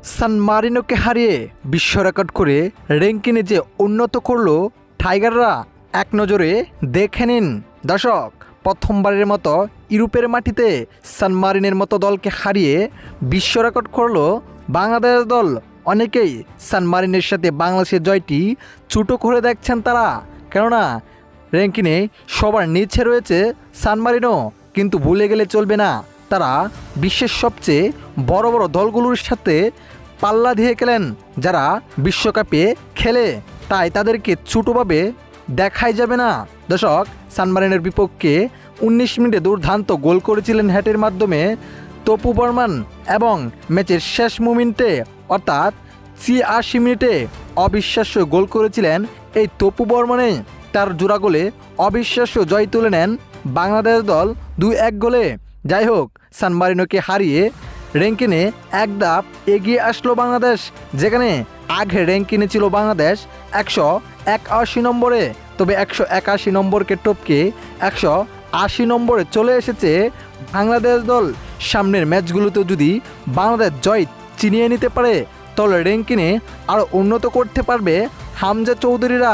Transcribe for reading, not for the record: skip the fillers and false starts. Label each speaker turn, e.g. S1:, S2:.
S1: সান মারিনোকে হারিয়ে বিশ্ব রেকর্ড করে র্যাঙ্কিংয়ে যে উন্নত করলো টাইগাররা এক নজরে দেখে নিন। দর্শক, প্রথমবারের মতো ইউরোপের মাটিতে সান মারিনের মতো দলকে হারিয়ে বিশ্ব রেকর্ড করলো বাংলাদেশ দল। অনেকেই সান মারিনের সাথে বাংলাদেশের জয়টি ছোটো করে দেখছেন তারা, কেননা র্যাঙ্কিংয়ে সবার নিচে রয়েছে সান মারিনো। কিন্তু ভুলে গেলে চলবে না, তারা বিশ্বের সবচেয়ে বড় বড় দলগুলোর সাথে পাল্লা দিয়ে খেলেন যারা বিশ্বকাপে খেলে, তাই তাদেরকে ছোটোভাবে দেখাই যাবে না। দর্শক, সান মারিনের বিপক্ষে 19 মিনিটে দুর্দান্ত গোল করেছিলেন হ্যাটের মাধ্যমে তপু বর্মান এবং ম্যাচের শেষ মোমেন্টে অর্থাৎ ৮৬ মিনিটে অবিশ্বাস্য গোল করেছিলেন এই তপু বর্মনে। তার জোড়া গোলে অবিশ্বাস্য জয় তুলে নেন বাংলাদেশ দল ২-১ গোলে। যাই হোক, সান মারিনোকে হারিয়ে র্যাঙ্কিংয়ে এক ধাপ এগিয়ে আসলো বাংলাদেশ, যেখানে আগে র্যাঙ্কিংয়ে ছিল বাংলাদেশ ১৮১ নম্বরে, তবে ১৮১ নম্বরকে টপকে ১৮০ নম্বরে চলে এসেছে বাংলাদেশ দল। সামনের ম্যাচগুলোতেও যদি বাংলাদেশ জয় চিনিয়ে নিতে পারে তাহলে র্যাঙ্কিংয়ে আরও উন্নত করতে পারবে হামজা চৌধুরীরা।